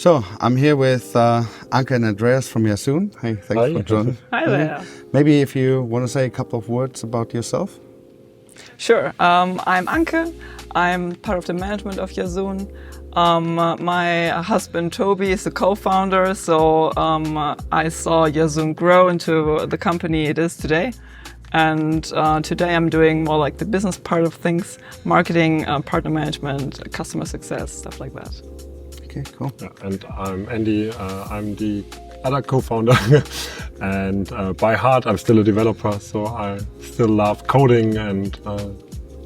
So I'm here with Anke and Andreas from Yasoon. Hey, thanks for joining. Hi there. Maybe if you want to say a couple of words about yourself. Sure. I'm Anke. I'm part of the management of Yasoon. My husband Toby is the co-founder, so I saw Yasoon grow into the company it is today. And today I'm doing more like the business part of things, marketing, partner management, customer success, stuff like that. Okay, cool. Yeah, and I'm Andy. I'm the other co-founder, and by heart I'm still a developer. So I still love coding and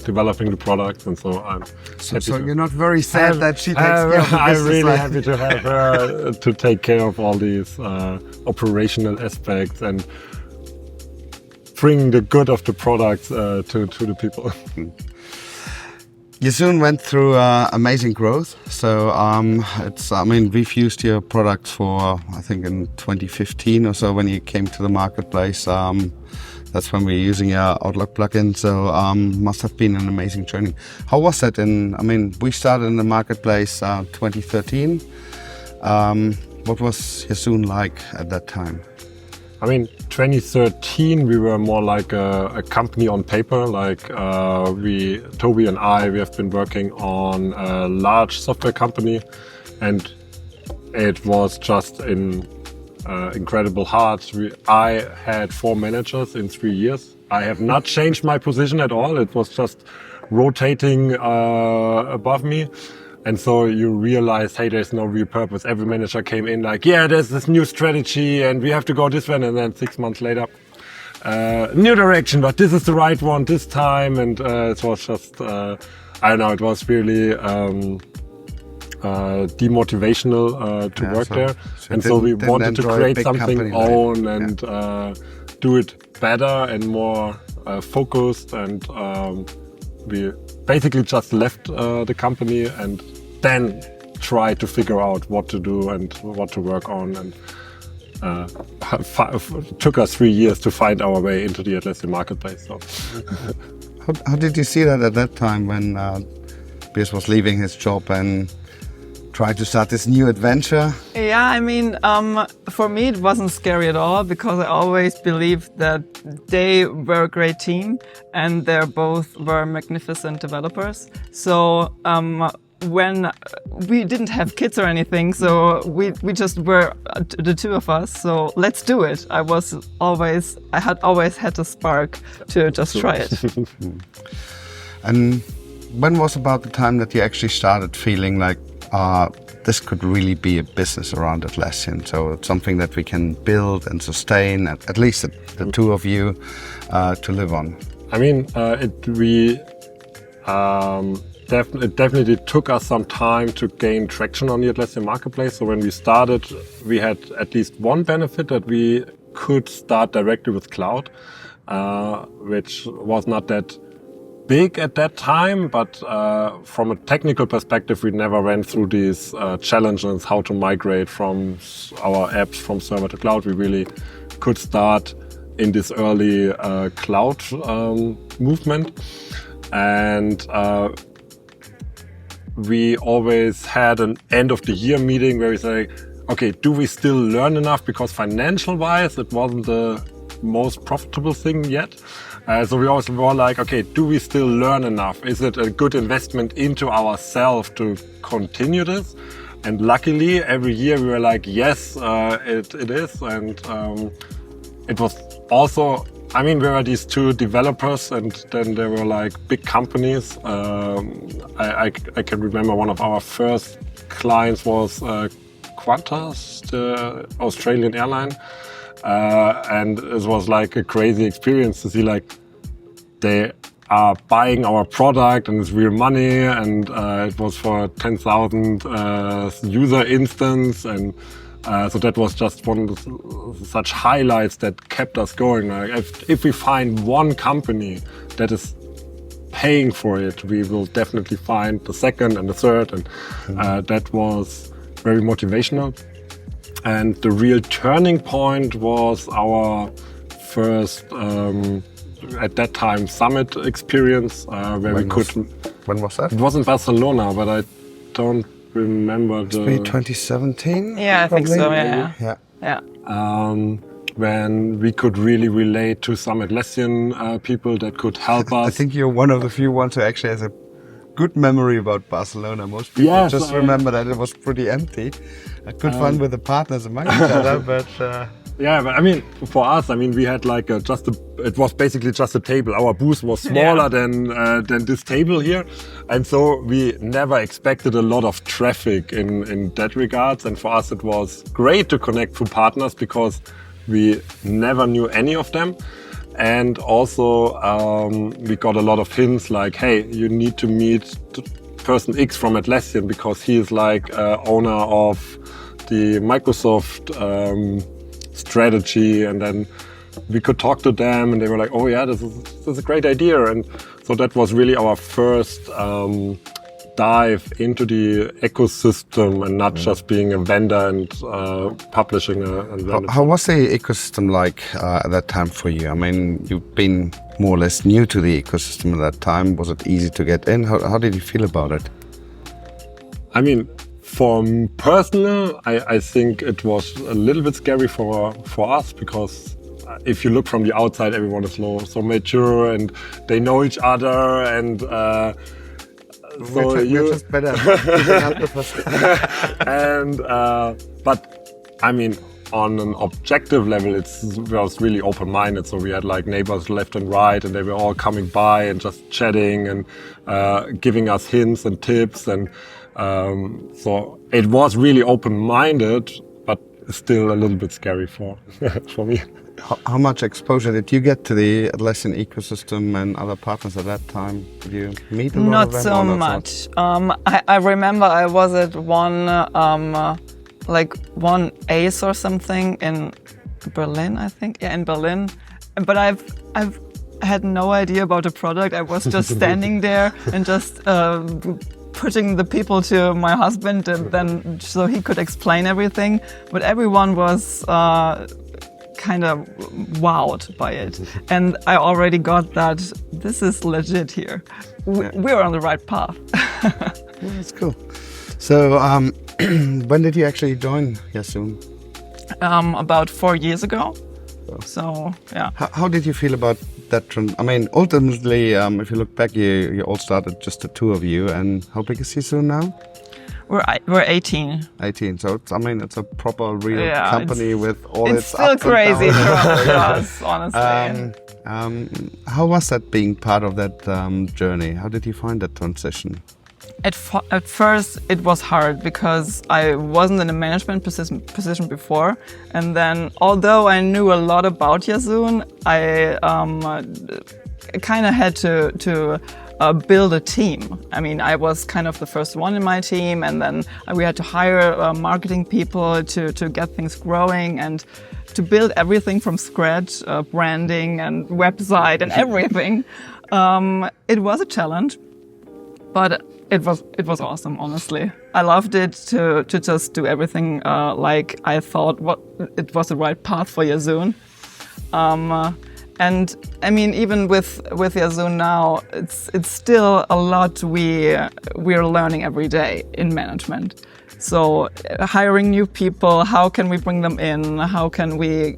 developing the products, and so I'm. So you're not very sad that she takes care of the business. I'm really happy to have her to take care of all these operational aspects and bring the good of the products to the people. Yasoon went through amazing growth. So we've used your products for, I think in 2015 or so when you came to the marketplace. That's when we were using your Outlook plugin. So must have been an amazing journey. How was that? We started in the marketplace 2013. What was Yasoon like at that time? 2013 we were more like a company on paper. Toby and we have been working on a large software company, and it was just incredible hard. I had 4 managers in 3 years. I have not changed my position at all. It was just rotating above me. And so you realize, hey, there's no real purpose. Every manager came in like, yeah, there's this new strategy and we have to go this way. And then 6 months later, new direction, but this is the right one this time. And it was just, it was really demotivational to work there. And so we wanted to create something own and do it better and more focused. And we basically just left the company and then tried to figure out what to do and what to work on, and took us 3 years to find our way into the Atlassian Marketplace. So. How did you see that at that time when Tobias was leaving his job and tried to start this new adventure? Yeah, for me it wasn't scary at all, because I always believed that they were a great team and they both were magnificent developers. So when we didn't have kids or anything, so we just were the two of us. So let's do it. I had always had a spark to just try it. And when was about the time that you actually started feeling like this could really be a business around Atlassian? So it's something that we can build and sustain, at least the two of you, to live on. It definitely took us some time to gain traction on the Atlassian Marketplace. So when we started, we had at least one benefit, that we could start directly with cloud, which was not that big at that time, but from a technical perspective, we never went through these challenges, how to migrate from our apps from server to cloud. We really could start in this early cloud movement. And we always had an end of the year meeting where we say, okay, do we still learn enough? Because financial wise, it wasn't the most profitable thing yet. So we always were like, okay, do we still learn enough? Is it a good investment into ourselves to continue this? And luckily, every year we were like, yes, it is. And it was also, we were these two developers, and then there were like big companies. I can remember one of our first clients was Qantas, the Australian airline. And it was like a crazy experience to see like they are buying our product and it's real money, and it was for 10,000 user instance, and so that was just one of such highlights that kept us going. Like if we find one company that is paying for it, we will definitely find the second and the third, and that was very motivational. And the real turning point was our first, at that time, summit experience, where we could... When was that? It was in Barcelona, but I don't remember Maybe 2017? Yeah, I think probably? so. Yeah. Yeah. when we could really relate to some Atlassian people that could help us. I think you're one of the few ones who actually has a good memory about Barcelona. Most people just remember that it was pretty empty. Good fun with the partners among each other, but... Yeah, but I mean, for us, I mean, we had like it was basically just a table. Our booth was smaller than this table here. And so we never expected a lot of traffic in that regards. And for us, it was great to connect to partners because we never knew any of them. And also, we got a lot of hints like, hey, you need to meet person X from Atlassian because he is like owner of the Microsoft strategy. And then we could talk to them and they were like, oh yeah, this is a great idea. And so that was really our first dive into the ecosystem and not just being a vendor and publishing a vendor. How was the ecosystem like at that time for you? I mean, you've been more or less new to the ecosystem at that time. Was it easy to get in? How did you feel about it? I mean, for personal, I think it was a little bit scary for us because if you look from the outside, everyone is so mature and they know each other and so you're just better. And but I mean, on an objective level, it was really open-minded. So we had like neighbors left and right, and they were all coming by and just chatting and giving us hints and tips. And so it was really open-minded, but still a little bit scary for me. How much exposure did you get to the Atlassian ecosystem and other partners at that time? Did you meet a lot of them? Not so much. I remember I was at one ACE or something in Berlin, I think. Yeah, in Berlin. But I've had no idea about the product. I was just standing there and just putting the people to my husband, and then so he could explain everything. But everyone was kind of wowed by it, and I already got that this is legit here. We're on the right path. Yeah, that's cool. So, when did you actually join Yasoon? About 4 years ago. So, yeah. How did you feel about that? I mean, ultimately, if you look back, you all started just the two of you. And how big is Yasoon now? We're 18. 18. So it's a proper real company with all its still ups and crazy downs. for us, honestly. How was that being part of that journey? How did you find that transition? At first, it was hard because I wasn't in a management position before, and then although I knew a lot about Yasoon, I kind of had to build a team. I mean, I was kind of the first one in my team, and then we had to hire marketing people to get things growing and to build everything from scratch, branding and website and everything. It was a challenge, but it was awesome, honestly. I loved it to just do everything like I thought it was the right path for Yasoon. And I mean, even with Yasoon now, it's still a lot we're learning every day in management. So hiring new people, how can we bring them in? How can we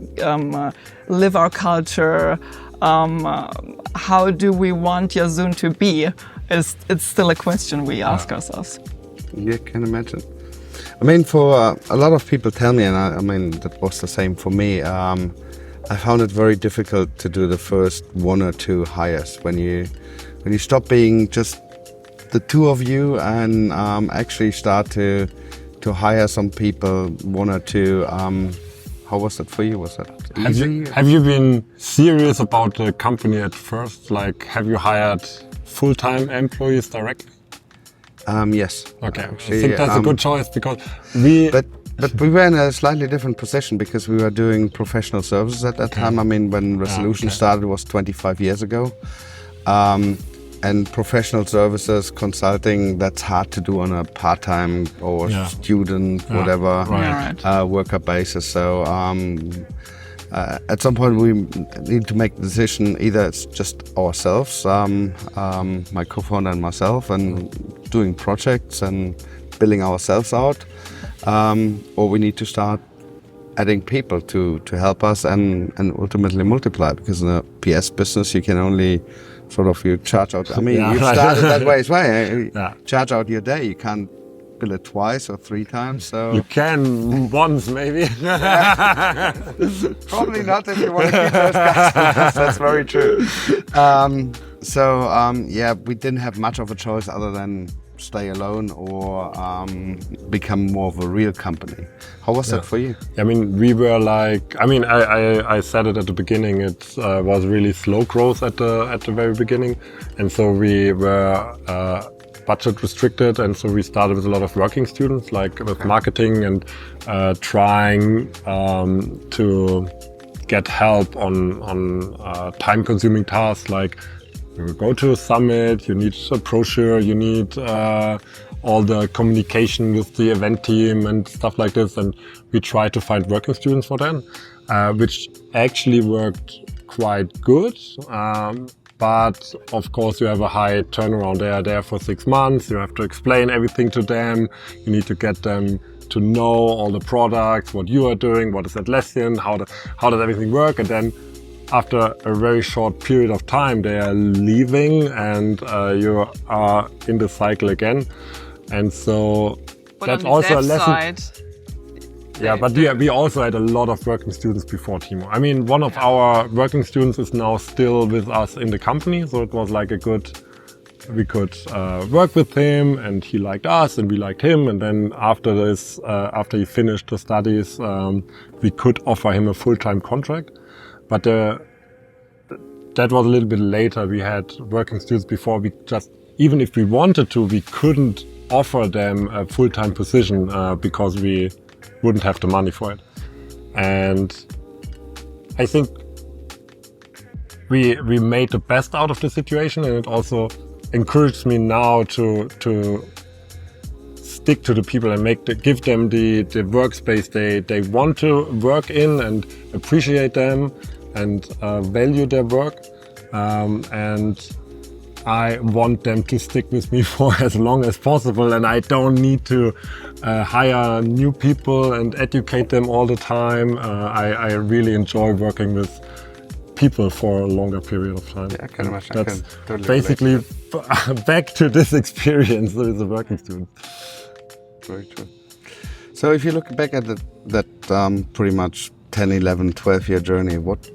live our culture? How do we want Yasoon to be? It's still a question we ask ourselves. You can imagine. I mean, for a lot of people tell me, and I mean, that was the same for me, I found it very difficult to do the first one or two hires when you stop being just the two of you and actually start to hire some people, one or two. How was that for you? Was that easy? Have you been serious about the company at first? Like, have you hired full-time employees directly? Yes. Okay, actually, I think that's a good choice because But we were in a slightly different position because we were doing professional services at that time. I mean, when Resolution started, it was 25 years ago. And professional services, consulting, that's hard to do on a part-time or student, whatever, worker basis. So at some point we need to make the decision, either it's just ourselves, my co-founder and myself, and doing projects and billing ourselves out, or we need to start adding people to help us and ultimately multiply, because in a PS business you can only sort of you charge out. I mean, Yeah. you've started that way as well. Yeah. Charge out your day. You can't bill it twice or 3 times. So You can once maybe. probably not if you want to keep those customers. That's very true. Yeah, we didn't have much of a choice other than stay alone or become more of a real company. How was that for you? I mean, we were like, I said it at the beginning, it was really slow growth at the very beginning. And so we were budget restricted. And so we started with a lot of working students, like with marketing and trying to get help on time consuming tasks, like you go to a summit, you need a brochure, you need all the communication with the event team and stuff like this. And we tried to find working students for them, which actually worked quite good. But of course you have a high turnaround. They are there for 6 months. You have to explain everything to them. You need to get them to know all the products, what you are doing, what is Atlassian, how does everything work. And then after a very short period of time, they are leaving and you are in the cycle again. And so But that's on the also a dev lesson. side, Yeah, but we also had a lot of working students before Timo. I mean, one of our working students is now still with us in the company. So it was like we could work with him, and he liked us and we liked him. And then after this, after he finished the studies, we could offer him a full-time contract. But that was a little bit later. We had working students before. We just, even if we wanted to, we couldn't offer them a full-time position because we wouldn't have the money for it. And I think we made the best out of the situation, and it also encourages me now to stick to the people and give them the workspace they want to work in, and appreciate them and value their work. And I want them to stick with me for as long as possible, and I don't need to hire new people and educate them all the time. I really enjoy working with people for a longer period of time. Yeah, I can imagine. That's I can totally basically back to this experience with the working student. Very true. So if you look back at that pretty much 10, 11, 12-year journey, what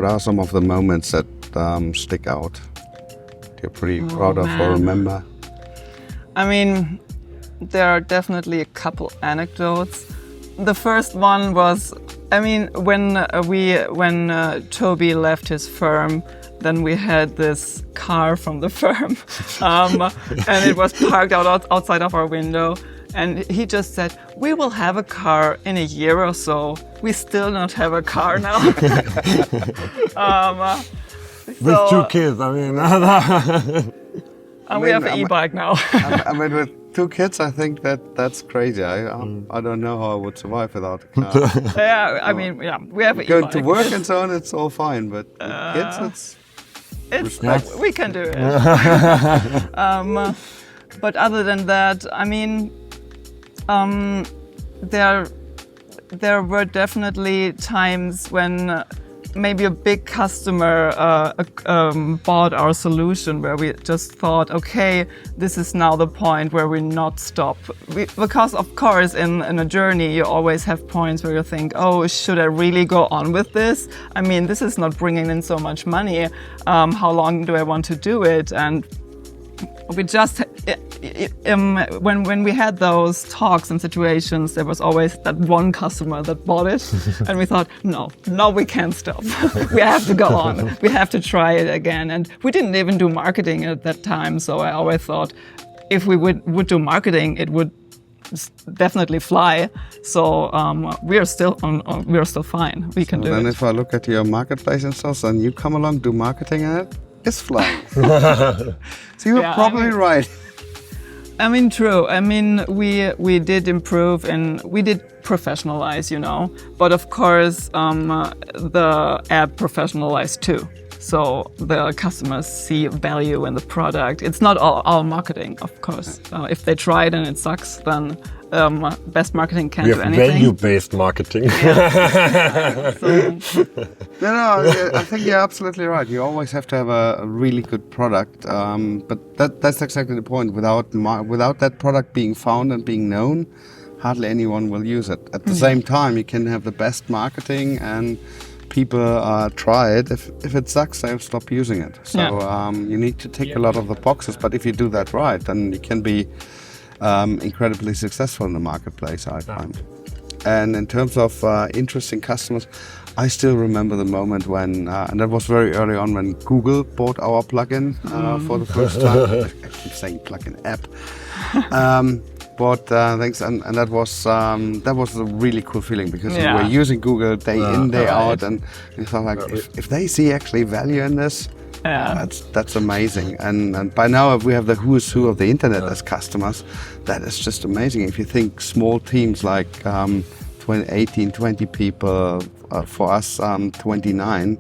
are some of the moments that stick out? You're pretty proud of or remember? I mean, there are definitely a couple anecdotes. The first one was, I mean, when Toby left his firm, then we had this car from the firm, and it was parked outside of our window. And he just said, "We will have a car in a year or so. We still not have a car now." With 2 kids, I mean. We have an e-bike now. I mean, with 2 kids, I think that's crazy. I don't know how I would survive without a car. Yeah, I mean, yeah, we have an Going e-bike. to work and so on, it's all fine, but with kids, We can do it. But other than that, I mean, there were definitely times when maybe a big customer bought our solution, where we just thought, okay, this is now the point where we not stop. Because of course in a journey you always have points where you think, oh, should I really go on with this? I mean, this is not bringing in so much money. How long do I want to do it? And we just, when we had those talks and situations, there was always that one customer that bought it, and we thought, no, we can't stop. We have to go on. We have to try it again. And we didn't even do marketing at that time, so I always thought if we would do marketing, it would definitely fly. So we are still fine. We can do it. Then if I look at your marketplace and stuff, and you come along, do marketing and it's flying. So you're probably right. I mean, true. I mean, we did improve and we did professionalize, you know. But of course, the app professionalized too. so the customers see value in the product. It's not all marketing, of course. If they try it and it sucks, then best marketing can't do anything. Value-based marketing. No, I think you're absolutely right. You always have to have a really good product, but that's exactly the point. Without that product being found and being known, hardly anyone will use it. At the same time, you can have the best marketing and people try it. If it sucks, they'll stop using it. So you need to tick a lot of the boxes, but if you do that right, then you can be incredibly successful in the marketplace, I find. And in terms of interesting customers, I still remember the moment when, and that was very early on, when Google bought our plugin for the first time. I keep saying plugin app. Bought things, and that was a really cool feeling, because we were using Google day in, day out, and we thought, like, if they see actually value in this, that's amazing. And by now we have the who's who of the internet as customers. That is just amazing. If you think small teams like 18, 20 people, for us 29,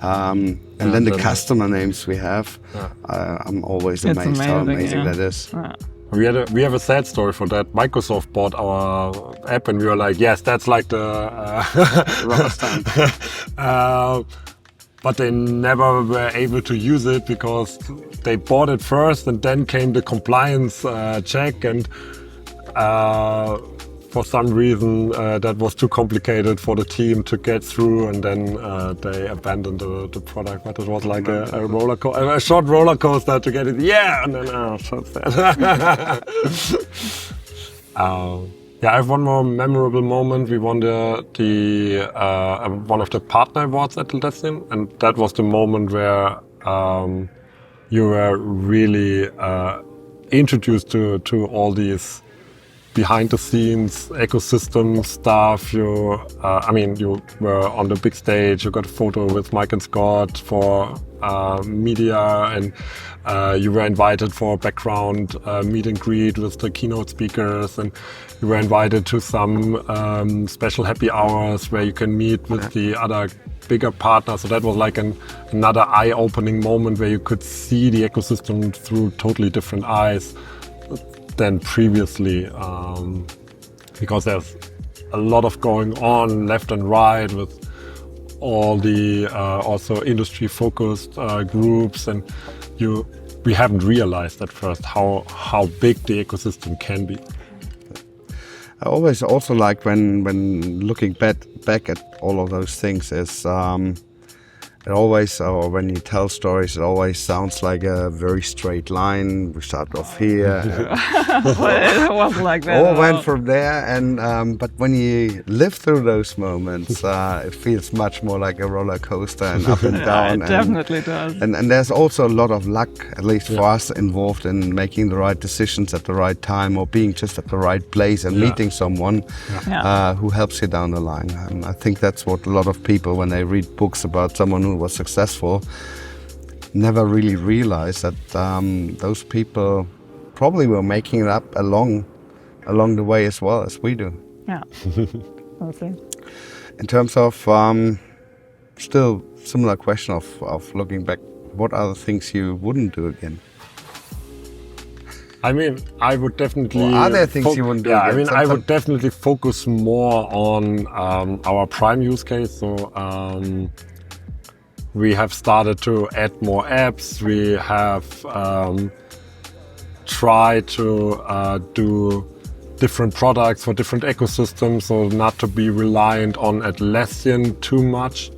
and then the customer names we have, I'm always amazed how amazing that is. We have a sad story for that. Microsoft bought our app, and we were like, yes, that's like the rubber stamp. But they never were able to use it because they bought it first, and then came the compliance check, and for some reason that was too complicated for the team to get through, and then they abandoned the product. But it was like a short roller coaster to get it. Yeah, and then so sad. I have one more memorable moment. We won the one of the partner awards at Atlassian, and that was the moment where you were really introduced to all these behind the scenes ecosystem stuff. You were on the big stage. You got a photo with Mike and Scott for media, and you were invited for a background meet and greet with the keynote speakers, and you were invited to some special happy hours where you can meet with the other bigger partners. So that was like another eye-opening moment where you could see the ecosystem through totally different eyes than previously, because there's a lot of going on left and right with all the also industry-focused groups, and we haven't realized at first how big the ecosystem can be. I always also like when looking back at all of those things is it always, or when you tell stories, it always sounds like a very straight line. We start off here. It wasn't like that. All went from there, and but when you live through those moments, it feels much more like a roller coaster and up and down. It definitely does. And there's also a lot of luck, at least for us, involved in making the right decisions at the right time, or being just at the right place and meeting someone who helps you down the line. And I think that's what a lot of people, when they read books about someone who was successful, never really realize that those people probably were making it up along the way as well as we do. Yeah, obviously. In terms of still similar question of looking back, what are the things you wouldn't do again? I mean, I would definitely. Or are there things you wouldn't do again? I mean, I would definitely focus more on our prime use case. So we have started to add more apps. We have tried to do different products for different ecosystems, so not to be reliant on Atlassian too much.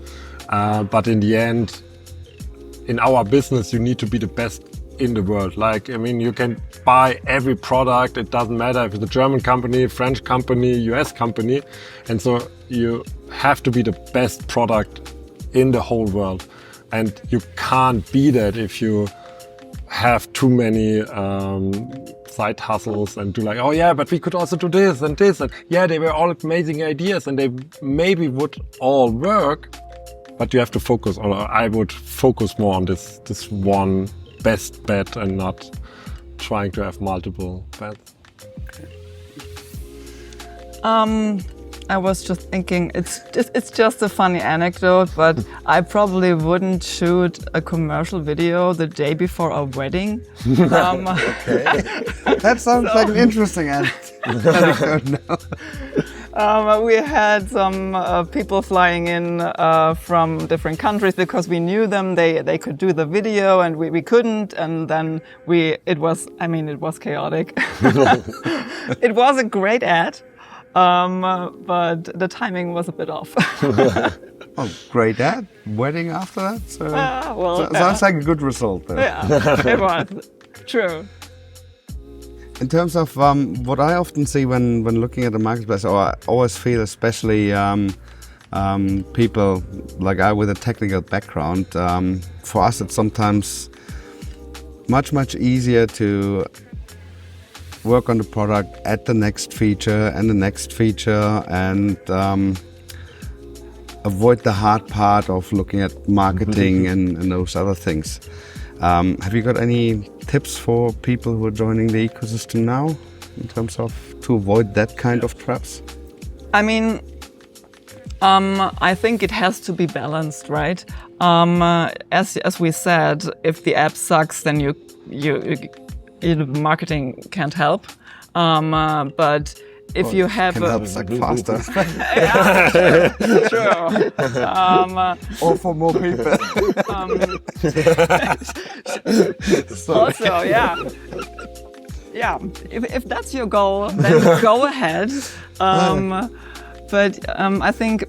But in the end, in our business, you need to be the best in the world. Like, I mean, you can buy every product. It doesn't matter if it's a German company, French company, US company. And so you have to be the best product in the whole world. And you can't be that if you have too many side hustles and do like, oh yeah, but we could also do this and this. And yeah, they were all amazing ideas and they maybe would all work, but you have to focus on, I would focus more on this one best bet and not trying to have multiple bets. I was just thinking, it's just a funny anecdote, but I probably wouldn't shoot a commercial video the day before a wedding. Okay. That sounds like an interesting anecdote now. We had some people flying in from different countries because we knew them. They could do the video and we couldn't. And then it was chaotic. It was a great ad. But the timing was a bit off. Oh, great ad. Wedding after that? So, sounds like a good result though. Yeah, it was. True. In terms of what I often see when looking at the marketplace, or I always feel especially people like I with a technical background, for us it's sometimes much easier to work on the product, add the next feature and the next feature, and avoid the hard part of looking at marketing and those other things. Have you got any tips for people who are joining the ecosystem now in terms of to avoid that kind of traps? I mean, I think it has to be balanced, right? As we said, if the app sucks, then you marketing can't help. But if you have can help suck faster. Yeah, sure. Or for more people. Also, yeah. If that's your goal, then go ahead. But I think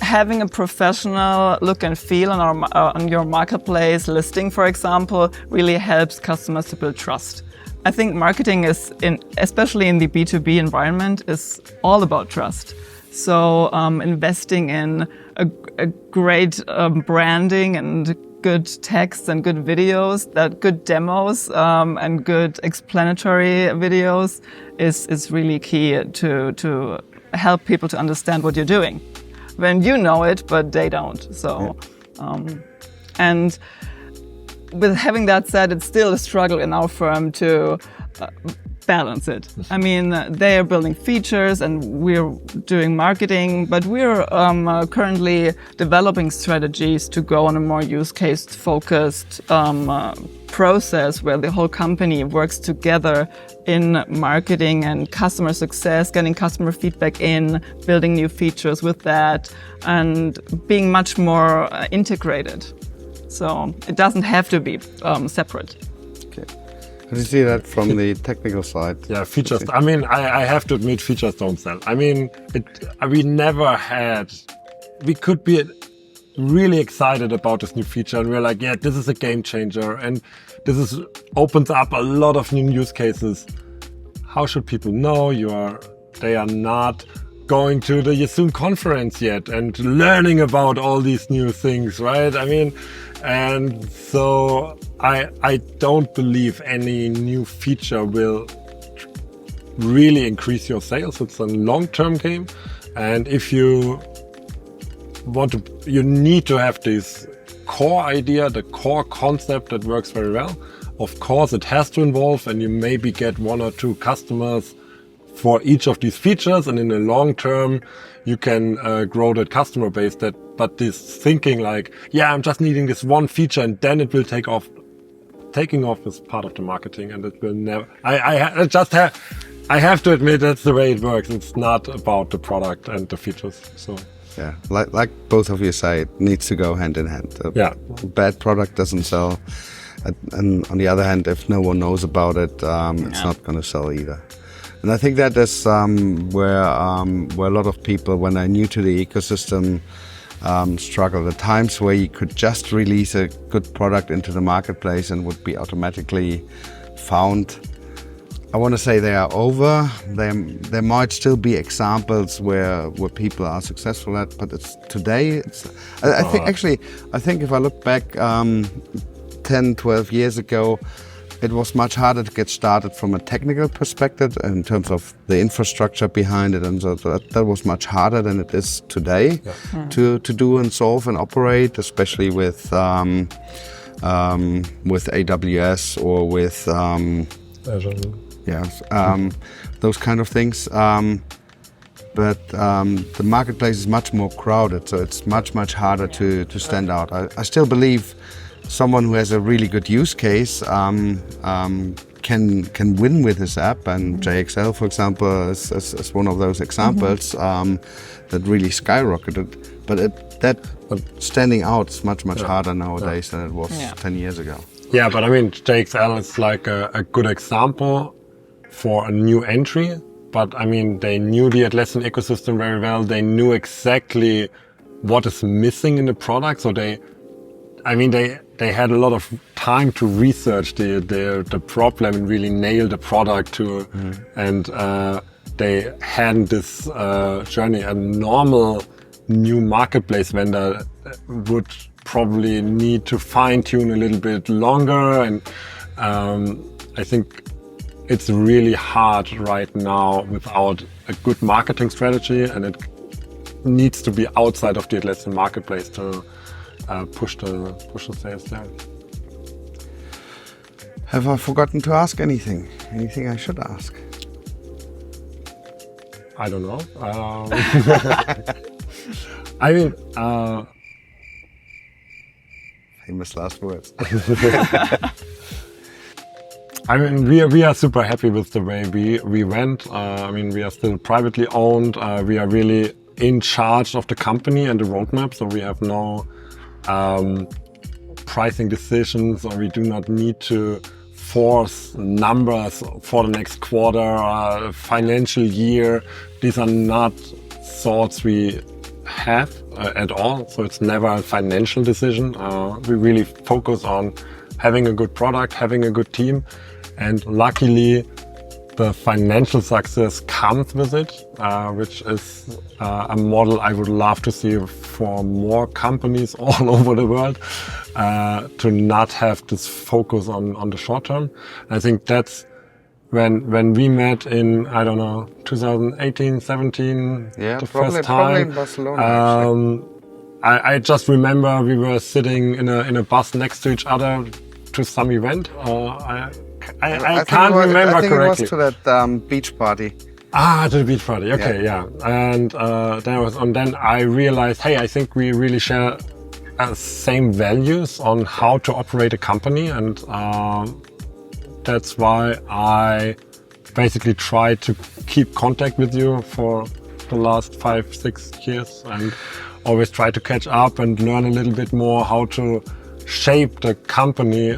having a professional look and feel on your marketplace listing, for example, really helps customers to build trust. I think marketing especially in the B2B environment, is all about trust. So investing in a great branding and good text and good videos, good demos and good explanatory videos is really key to help people to understand what you're doing. When you know it, but they don't. So, and with having that said, it's still a struggle in our firm to balance it. I mean, they are building features and we're doing marketing, but we're currently developing strategies to go on a more use case focused process where the whole company works together in marketing and customer success, getting customer feedback in, building new features with that, and being much more integrated. So it doesn't have to be separate. Okay. How do you see that from the technical side? Yeah, features. I mean, I have to admit, features don't sell. I mean, we could be really excited about this new feature, and we're like, yeah, this is a game changer, and this opens up a lot of new use cases. How should people know they are not going to the Yasoon conference yet and learning about all these new things, right? I mean, and so I don't believe any new feature will really increase your sales. It's a long-term game, and if you need to have this core idea, the core concept that works very well. Of course, it has to involve, and you maybe get 1 or 2 customers for each of these features, and in the long term, you can grow that customer base. But this thinking like, yeah, I'm just needing this one feature, and then it will take off. Taking off is part of the marketing, and it will never. I have to admit that's the way it works. It's not about the product and the features. So. Yeah, like both of you say, it needs to go hand in hand. A bad product doesn't sell, and on the other hand, if no one knows about it, it's not going to sell either. And I think that is where a lot of people, when they're new to the ecosystem, struggle. The times where you could just release a good product into the marketplace and would be automatically found, I want to say they are over. There might still be examples where people are successful at, but I think if I look back 10, 12 years ago, it was much harder to get started from a technical perspective in terms of the infrastructure behind it, and so that was much harder than it is today to do and solve and operate, especially with AWS or with Azure. Yes, those kind of things. but the marketplace is much more crowded, so it's much harder to stand out. I still believe someone who has a really good use case can win with this app, and JXL, for example, is one of those examples that really skyrocketed. But standing out is much harder nowadays than it was 10 years ago. Yeah, but I mean, JXL is like a good example for a new entry. But I mean, they knew the Atlassian ecosystem very well. They knew exactly what is missing in the product. So they had a lot of time to research the problem and really nail the product to, and they had this journey. A normal new marketplace vendor would probably need to fine tune a little bit longer, and I think it's really hard right now without a good marketing strategy, and it needs to be outside of the Atlassian Marketplace to push the sales there. Have I forgotten to ask anything? Anything I should ask? I don't know. I mean, famous last words. I mean, we are super happy with the way we went. I mean, we are still privately owned. We are really in charge of the company and the roadmap, so we have no pricing decisions, or we do not need to force numbers for the next quarter, financial year. These are not thoughts we have at all, so it's never a financial decision. We really focus on having a good product, having a good team, and luckily the financial success comes with it, which is a model I would love to see for more companies all over the world, to not have this focus on the short term. I think that's when we met in, I don't know, 2018, 17, the first time. Probably in Barcelona. I just remember we were sitting in a bus next to each other to some event. I can't remember correctly. I think it was to that beach party. To the beach party. Okay, yeah. And then I realized, hey, I think we really share same values on how to operate a company, and that's why I basically tried to keep contact with you for the last 5-6 years, and always try to catch up and learn a little bit more how to shape the company,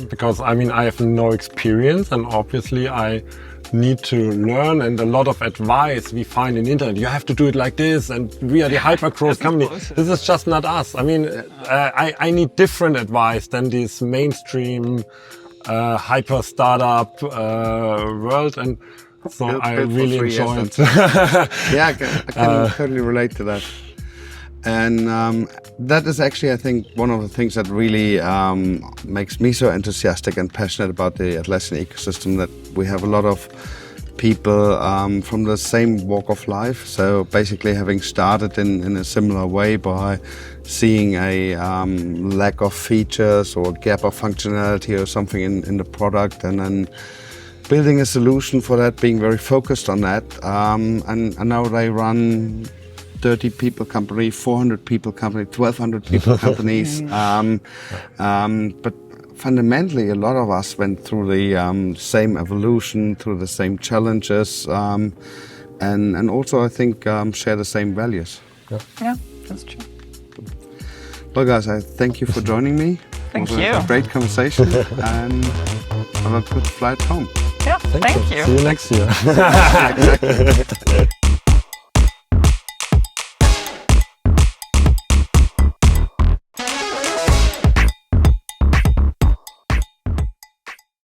because I mean, I have no experience, and obviously I need to learn, and a lot of advice we find in the internet. You have to do it like this, and we are the hyper-growth company. This is just not us. I mean, I need different advice than this mainstream hyper startup world, and so I really enjoyed. Yeah, I can totally relate to that. And that is actually, I think, one of the things that really makes me so enthusiastic and passionate about the Atlassian ecosystem, that we have a lot of people from the same walk of life. So basically having started in a similar way by seeing a lack of features or gap of functionality or something in the product, and then building a solution for that, being very focused on that. And now they run 30 people company, 400 people company, 1,200 people companies. But fundamentally, a lot of us went through the same evolution, through the same challenges, and also I think share the same values. Yeah, that's true. Well, guys, I thank you for joining me. Thank you. It was a great conversation, and have a good flight home. Yeah, thank you. See you next year. Exactly.